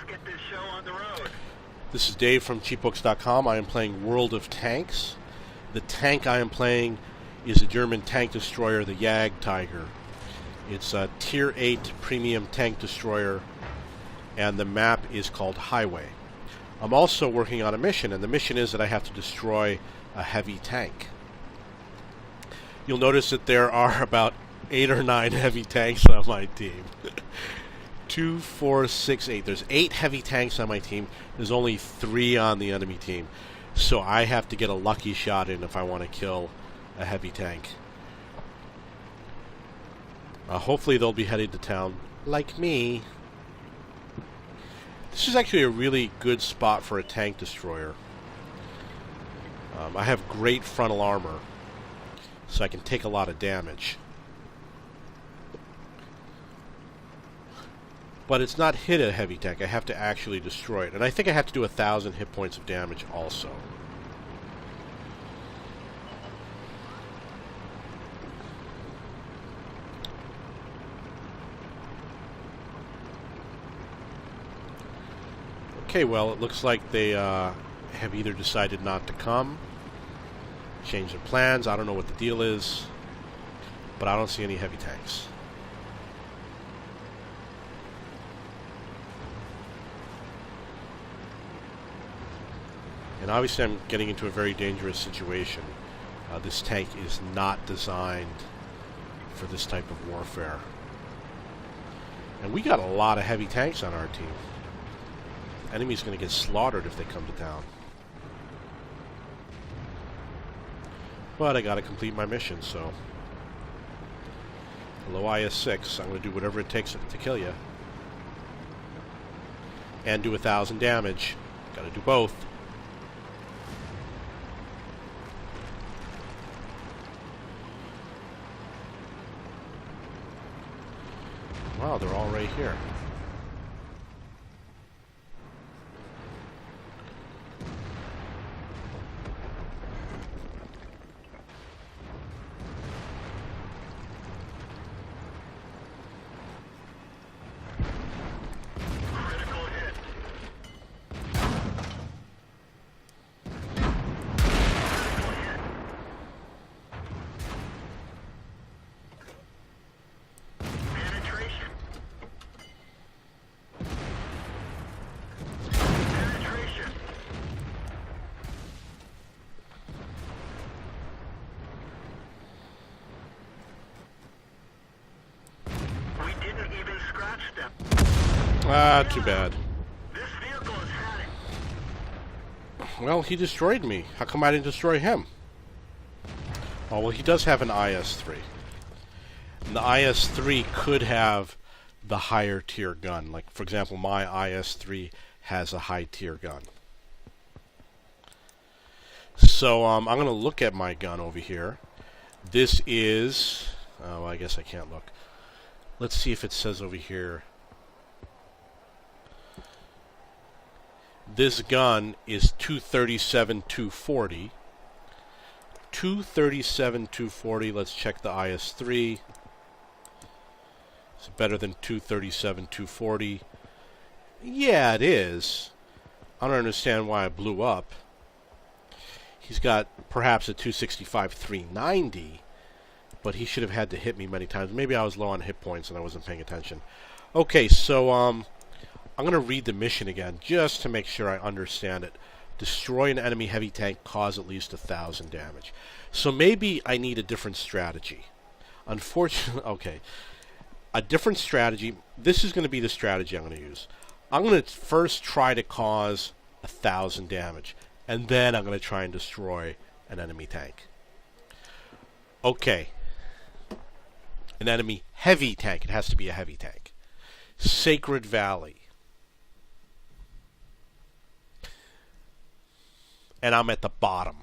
get this show on the road. This is Dave from cheapbooks.com. I am playing World of Tanks. The tank I am playing is a German tank destroyer, the Jagdtiger. It's a Tier 8 premium tank destroyer, and the map is called Highway. I'm also working on a mission, and the mission is that I have to destroy a heavy tank. You'll notice that there are about 8 or 9 heavy tanks on my team. 2, 4, 6, 8. There's 8 heavy tanks on my team. There's only 3 on the enemy team. So I have to get a lucky shot in if I want to kill a heavy tank. Hopefully they'll be headed to town, like me. This is actually a really good spot for a tank destroyer. I have great frontal armor, so I can take a lot of damage. But it's not hit a heavy tank. I have to actually destroy it. And I think I have to do 1,000 hit points of damage also. Okay, well, it looks like they have either decided not to come, change their plans. I don't know what the deal is, but I don't see any heavy tanks. And obviously I'm getting into a very dangerous situation. This tank is not designed for this type of warfare. And we got a lot of heavy tanks on our team. The enemy's going to get slaughtered if they come to town. But I got to complete my mission, so... Hello, IS-6. I'm going to do whatever it takes to kill you. And do 1,000 damage. Got to do both. Wow, they're all right here. Critical hit. Penetration. Penetration. We didn't even scratch them. Ah, too bad. This vehicle has had it. Well, he destroyed me. How come I didn't destroy him? Oh, well, he does have an IS-3. And the IS-3 could have the higher tier gun. Like, for example, my IS-3 has a high tier gun. So, I'm going to look at my gun over here. This is... Oh, well, I guess I can't look. Let's see if it says over here. This gun is 237-240. 237-240. Let's check the IS-3. It's better than 237-240. Yeah, it is. I don't understand why it blew up. He's got perhaps a 265-390, but he should have had to hit me many times. Maybe I was low on hit points and I wasn't paying attention. Okay, so I'm going to read the mission again just to make sure I understand it. Destroy an enemy heavy tank, cause at least 1,000 damage. So maybe I need a different strategy. Unfortunately, okay. A different strategy. This is going to be the strategy I'm going to use. I'm going to first try to cause 1,000 damage, and then I'm going to try and destroy an enemy tank. Okay. An enemy heavy tank. It has to be a heavy tank. Sacred Valley. And I'm at the bottom.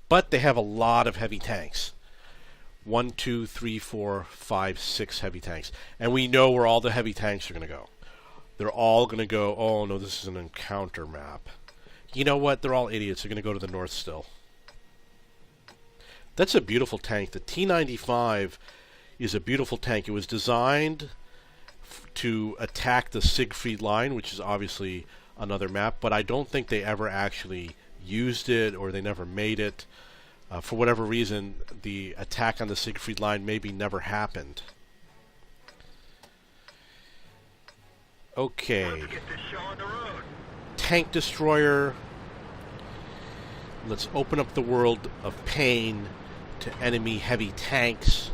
But they have a lot of heavy tanks. 1, 2, 3, 4, 5, 6 heavy tanks. And we know where all the heavy tanks are going to go. They're all going to go, oh no, this is an encounter map. You know what? They're all idiots. They're going to go to the north still. That's a beautiful tank. The T-95 is a beautiful tank. It was designed to attack the Siegfried Line, which is obviously another map, but I don't think they ever actually used it, or they never made it. For whatever reason, the attack on the Siegfried Line maybe never happened. Okay. Let's get this show on the road. Tank destroyer. Let's open up the world of pain to enemy heavy tanks.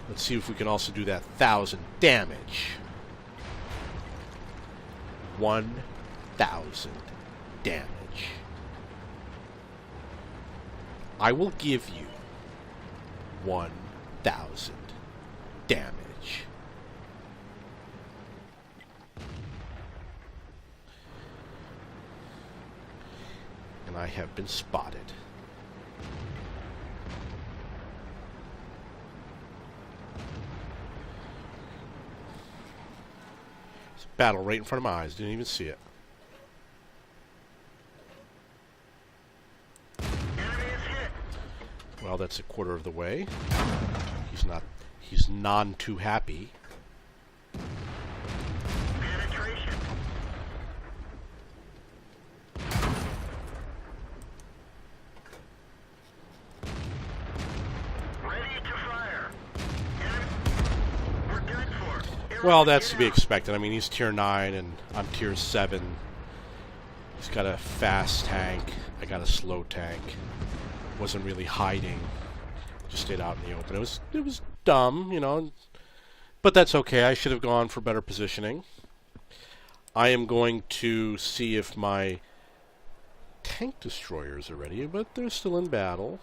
Let's see if we can also do that 1,000 damage. 1,000 damage. I will give you 1,000 damage. And I have been spotted. There's a battle right in front of my eyes. Didn't even see it. Enemy is hit. Well, that's a quarter of the way. He's none too happy. Penetration. Ready to fire. Enemy. We're done for. Well, that's to be expected. I mean, he's tier 9 and I'm tier 7. He's got a fast tank. I got a slow tank. Wasn't really hiding. Just stayed out in the open. It was dumb, you know. But that's okay. I should have gone for better positioning. I am going to see if my tank destroyers are ready, but they're still in battle.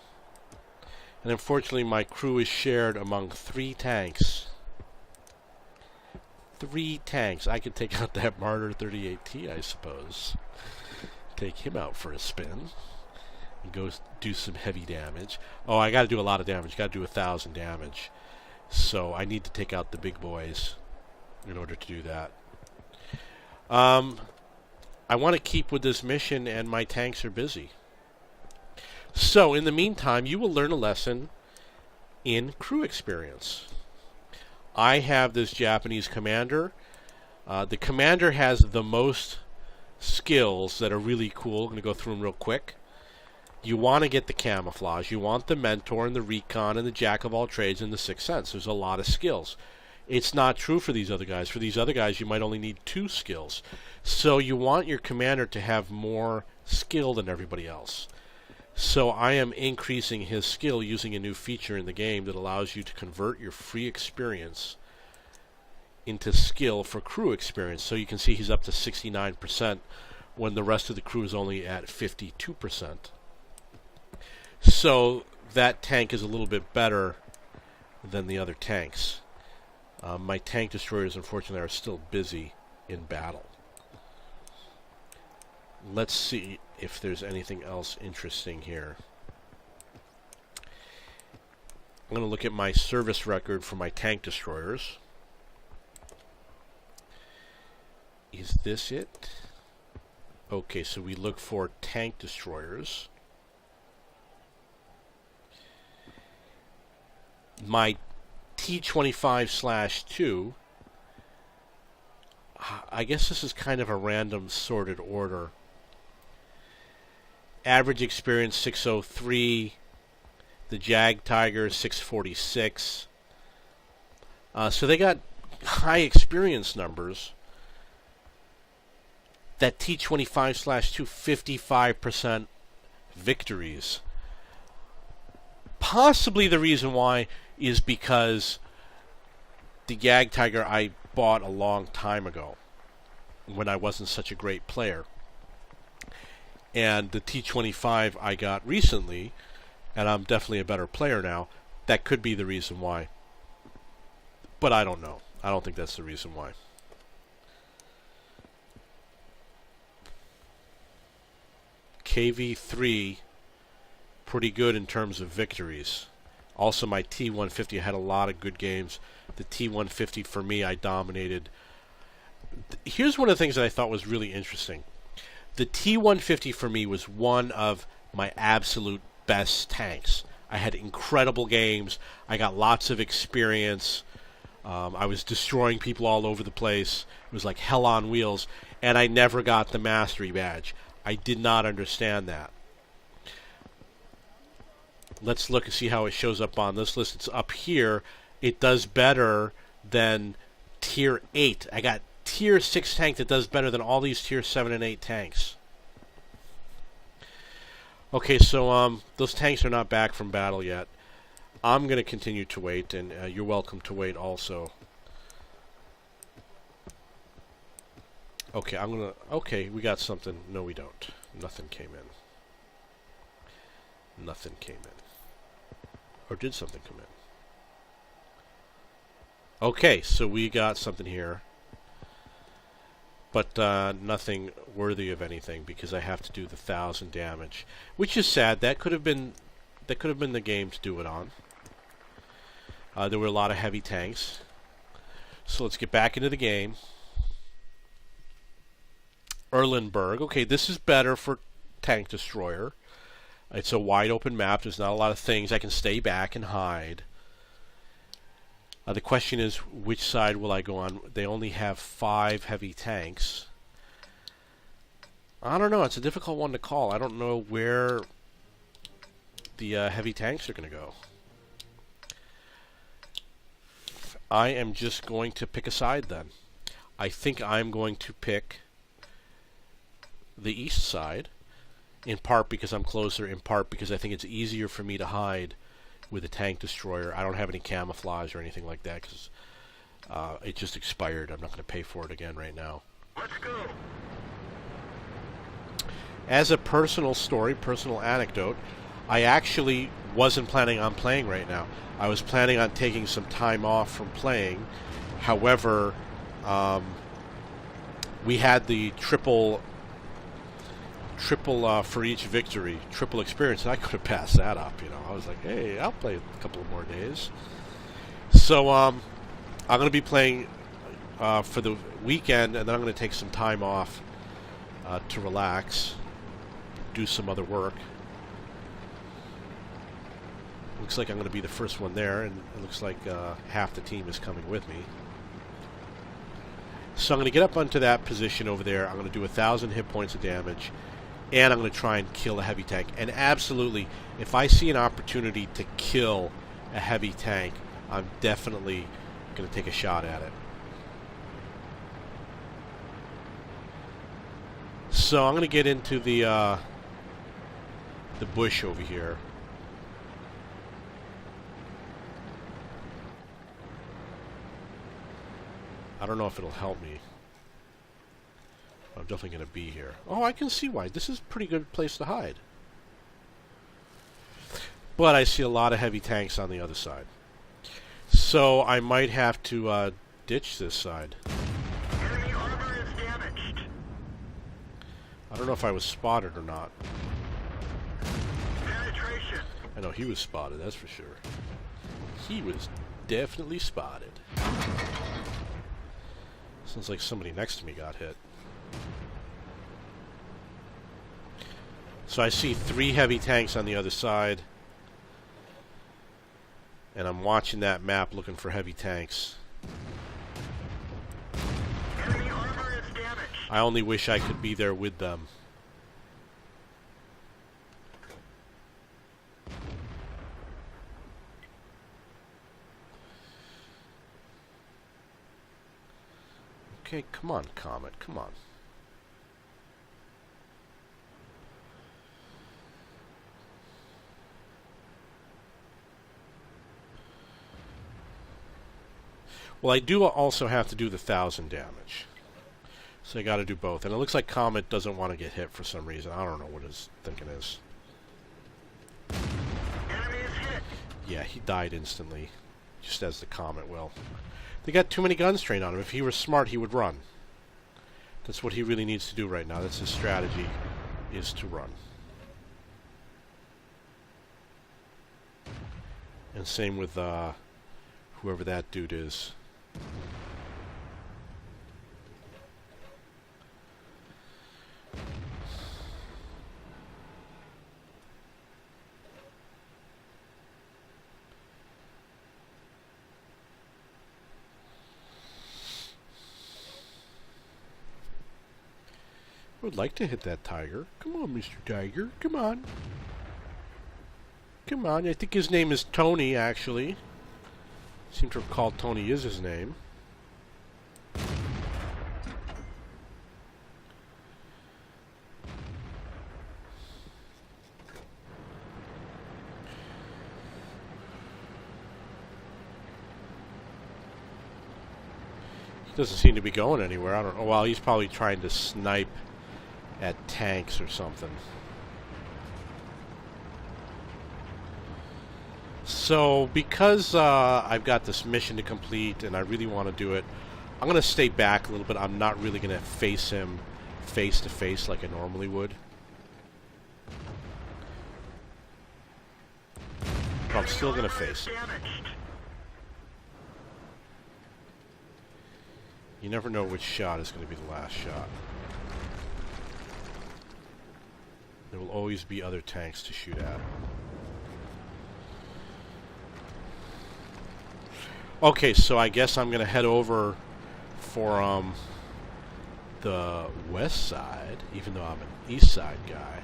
And unfortunately, my crew is shared among 3 tanks. 3 tanks. I could take out that Martyr 38T, I suppose. Take him out for a spin. And go do some heavy damage. Oh, I got to do a lot of damage. Got to do 1,000 damage. So I need to take out the big boys in order to do that. I want to keep with this mission, and my tanks are busy. So in the meantime, you will learn a lesson in crew experience. I have this Japanese commander. The commander has the most skills that are really cool. I'm going to go through them real quick. You want to get the camouflage. You want the mentor and the recon and the jack of all trades and the sixth sense. There's a lot of skills. It's not true for these other guys. For these other guys, you might only need 2 skills. So you want your commander to have more skill than everybody else. So I am increasing his skill using a new feature in the game that allows you to convert your free experience into skill for crew experience. So you can see he's up to 69% when the rest of the crew is only at 52%. So that tank is a little bit better than the other tanks. My tank destroyers, unfortunately, are still busy in battle. Let's see if there's anything else interesting here. I'm going to look at my service record for my tank destroyers. Is this it? Okay, so we look for tank destroyers. My T-25/2, I guess this is kind of a random sorted order. Average experience 603, the Jag Tiger 646. So they got high experience numbers. That T-25/2, 55% victories. Possibly the reason why is because the Jag Tiger I bought a long time ago when I wasn't such a great player. And the T-25 I got recently, and I'm definitely a better player now. That could be the reason why. But I don't know. I don't think that's the reason why. KV3, pretty good in terms of victories. Also, my T-150 had a lot of good games. The T-150, for me, I dominated. Here's one of the things that I thought was really interesting. The T-150, for me, was one of my absolute best tanks. I had incredible games. I got lots of experience. I was destroying people all over the place. It was like hell on wheels. And I never got the mastery badge. I did not understand that. Let's look and see how it shows up on this list. It's up here. It does better than Tier 8. I got Tier 6 tank that does better than all these Tier 7 and 8 tanks. Okay, so those tanks are not back from battle yet. I'm going to continue to wait, and you're welcome to wait also. Okay, okay, we got something. No, we don't. Nothing came in. Nothing came in. Or did something come in? Okay, so we got something here. But nothing worthy of anything because I have to do the 1,000 damage. Which is sad. That could have been the game to do it on. There were a lot of heavy tanks. So let's get back into the game. Erlenberg. Okay, this is better for Tank Destroyer. It's a wide open map. There's not a lot of things. I can stay back and hide. The question is, which side will I go on? They only have 5 heavy tanks. I don't know. It's a difficult one to call. I don't know where the heavy tanks are going to go. I am just going to pick a side then. I think I'm going to pick the east side, in part because I'm closer, in part because I think it's easier for me to hide with a tank destroyer. I don't have any camouflage or anything like that because it just expired. I'm not going to pay for it again right now. Let's go. As a personal story, personal anecdote, I actually wasn't planning on playing right now. I was planning on taking some time off from playing. However, we had the triple for each victory, triple experience, and I could have passed that up, you know. I was like, hey, I'll play a couple of more days. So I'm going to be playing for the weekend, and then I'm going to take some time off to relax, do some other work. Looks like I'm going to be the first one there, and it looks like half the team is coming with me. So I'm going to get up onto that position over there. I'm going to do 1,000 hit points of damage, and I'm going to try and kill a heavy tank. And absolutely, if I see an opportunity to kill a heavy tank, I'm definitely going to take a shot at it. So I'm going to get into the bush over here. I don't know if it'll help me. I'm definitely going to be here. Oh, I can see why. This is a pretty good place to hide. But I see a lot of heavy tanks on the other side. So I might have to ditch this side. Enemy armor is damaged. I don't know if I was spotted or not. Penetration. I know he was spotted, that's for sure. He was definitely spotted. Sounds like somebody next to me got hit. So I see 3 heavy tanks on the other side. And I'm watching that map looking for heavy tanks. Enemy armor is damaged. I only wish I could be there with them. Okay, come on, Comet, come on. Well, I do also have to do the 1,000 damage. So I got to do both. And it looks like Comet doesn't want to get hit for some reason. I don't know what his thinking is. Enemy is hit. Yeah, he died instantly. Just as the Comet will. They got too many guns trained on him. If he were smart, he would run. That's what he really needs to do right now. That's his strategy, is to run. And same with whoever that dude is. would like to hit that tiger. Come on, Mr. Tiger. Come on. Come on. I think his name is Tony, actually. Seem to recall Tony is his name. He doesn't seem to be going anywhere. I don't know. Well, he's probably trying to snipe at tanks or something. So, because I've got this mission to complete and I really want to do it, I'm going to stay back a little bit. I'm not really going to face him face to face like I normally would. But I'm still going to face him. You never know which shot is going to be the last shot. There will always be other tanks to shoot at. Okay, so I guess I'm going to head over for the west side, even though I'm an east side guy.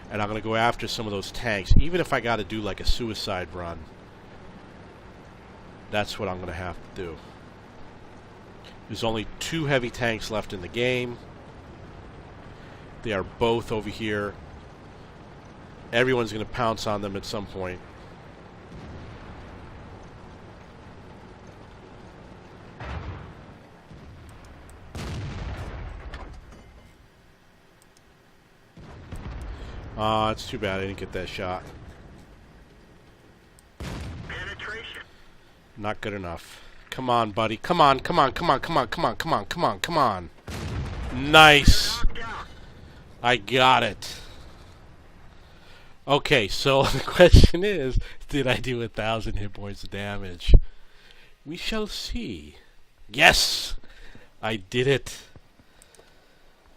And I'm going to go after some of those tanks, even if I got to do like a suicide run. That's what I'm going to have to do. There's only 2 heavy tanks left in the game. They are both over here. Everyone's going to pounce on them at some point. It's too bad I didn't get that shot. Penetration. Not good enough. Come on, buddy. Come on, come on, come on, come on, come on, come on, come on, come on. Nice. Knocked out. I got it. Okay, so the question is, did I do 1,000 hit points of damage? We shall see. Yes! I did it.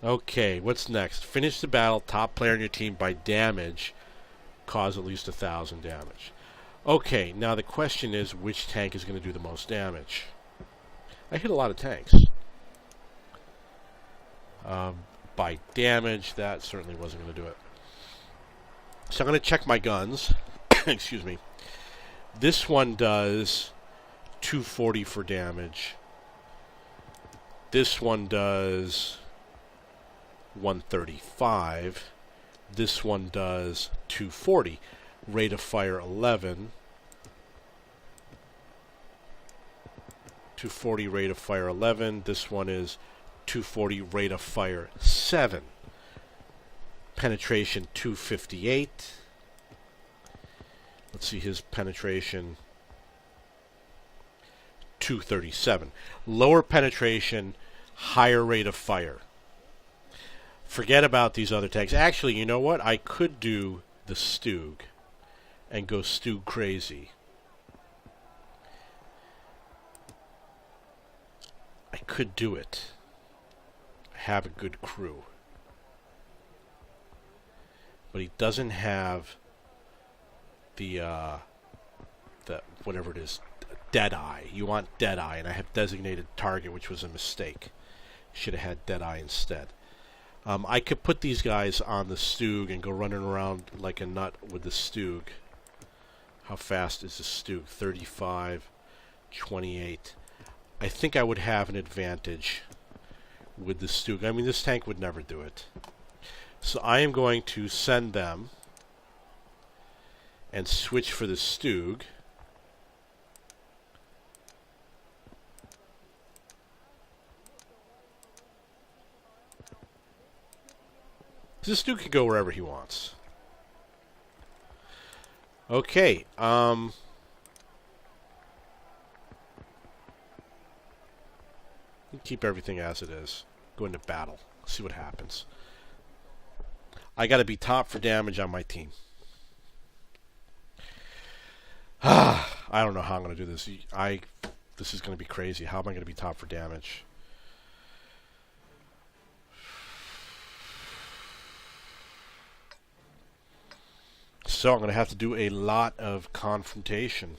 Okay, what's next? Finish the battle, top player in your team by damage. Cause at least 1,000 damage. Okay, now the question is, which tank is going to do the most damage? I hit a lot of tanks. By damage, that certainly wasn't going to do it. So I'm going to check my guns. Excuse me. This one does 240 for damage. This one does 135. This one does 240. Rate of fire 11. 240 rate of fire 11. This one is 240 rate of fire 7. Penetration 258. Let's see his penetration. 237. Lower penetration, higher rate of fire. Forget about these other tanks. Actually, you know what? I could do the Stug and go Stug crazy. I could do it. I have a good crew. But he doesn't have the whatever it is, Deadeye. You want Deadeye, and I have designated target, which was a mistake. Should have had Deadeye instead. I could put these guys on the Stug and go running around like a nut with the Stug. How fast is the Stug? 35, 28. I think I would have an advantage with the Stug. I mean, this tank would never do it. So I am going to send them and switch for the Stug. This dude can go wherever he wants. Okay, keep everything as it is. Go into battle. See what happens. I gotta be top for damage on my team. I don't know how I'm gonna do this. This is gonna be crazy. How am I gonna be top for damage? So I'm going to have to do a lot of confrontation.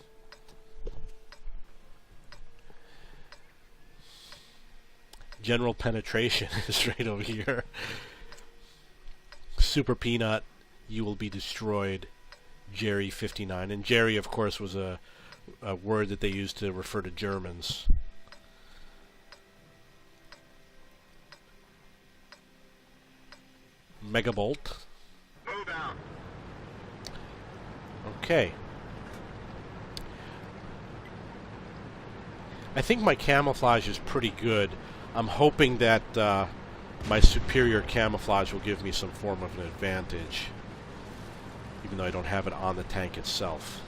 General penetration is right over here. Super Peanut, you will be destroyed, Jerry 59. And Jerry, of course, was a word that they used to refer to Germans. Megabolt. Move out. Okay. I think my camouflage is pretty good. I'm hoping that my superior camouflage will give me some form of an advantage, even though I don't have it on the tank itself.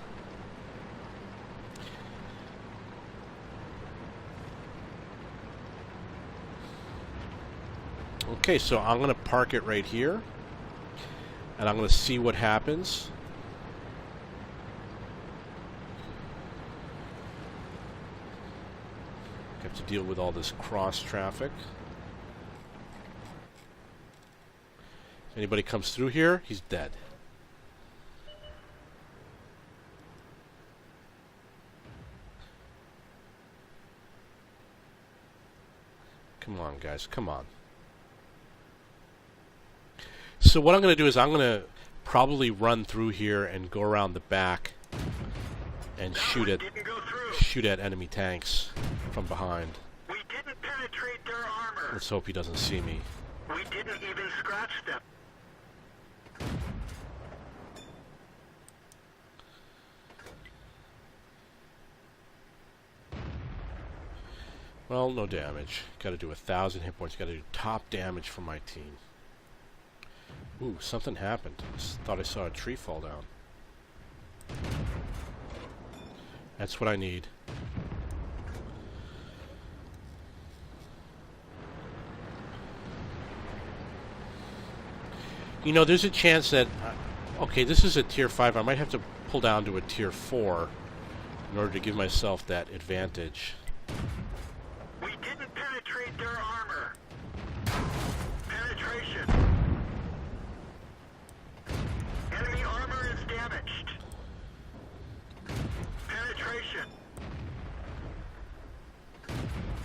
Okay, so I'm going to park it right here, and I'm going to see what happens. I have to deal with all this cross traffic. If anybody comes through here, he's dead. Come on, guys, come on. So what I'm going to do is I'm going to probably run through here and go around the back and shoot at enemy tanks from behind. We didn't penetrate their armor. Let's hope he doesn't see me. We didn't even scratch them. Well, no damage. Got to do 1,000 hit points. Got to do top damage for my team. Ooh, something happened. Thought I saw a tree fall down. That's what I need. You know, there's a chance that... okay, this is a tier 5. I might have to pull down to a tier 4 in order to give myself that advantage. We didn't penetrate their armor. Penetration. Enemy armor is damaged. Penetration.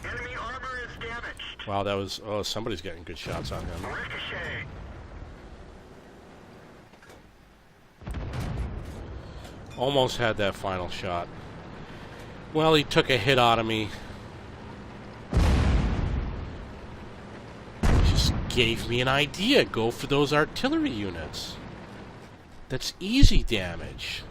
Enemy armor is damaged. Wow, that was... oh, somebody's getting good shots on him. Ricochet. Almost had that final shot. Well, he took a hit out of me. Just gave me an idea. Go for those artillery units. That's easy damage.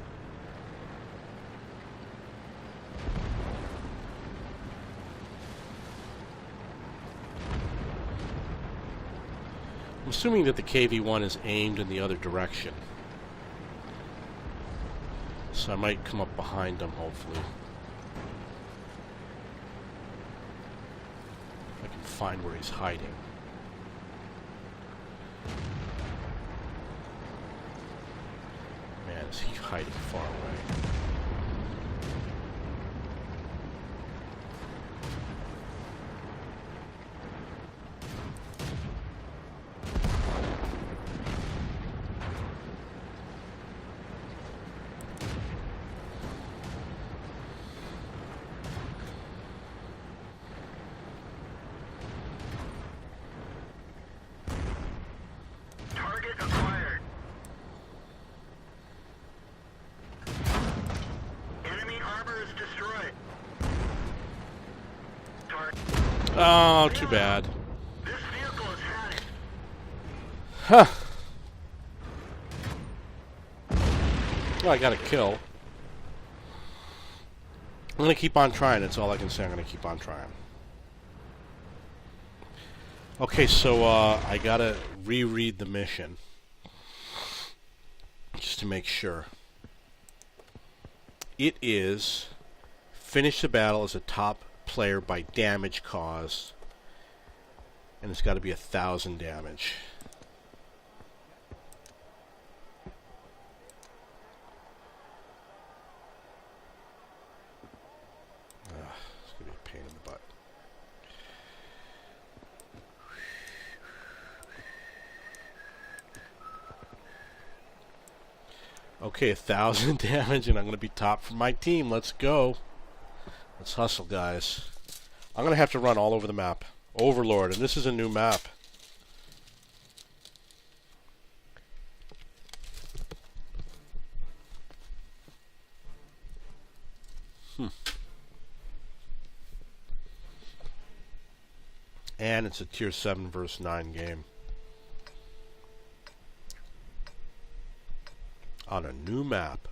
I'm assuming that the KV-1 is aimed in the other direction. So I might come up behind him, hopefully. If I can find where he's hiding. Man, is he hiding far away? Target acquired. Enemy armor is destroyed. Oh, too bad. This vehicle is hatched. Huh. Well, I got a kill. I'm going to keep on trying. That's all I can say. I'm going to keep on trying. Okay, so I got to reread the mission. Just to make sure. It is finish the battle as a top player by damage caused. And it's got to be 1,000 damage. It's going to be a pain in the butt. Okay, 1,000 damage, and I'm going to be top for my team. Let's go. Let's hustle, guys. I'm going to have to run all over the map. Overlord, and this is a new map. And it's a tier 7 versus 9 game. On a new map.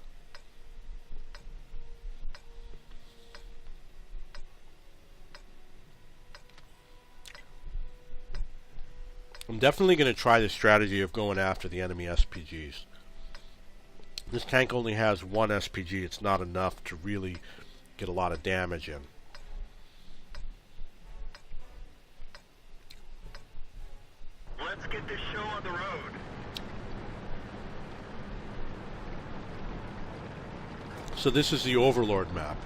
I'm definitely going to try the strategy of going after the enemy SPGs. This tank only has one SPG. It's not enough to really get a lot of damage in. Let's get this show on the road. So this is the Overlord map.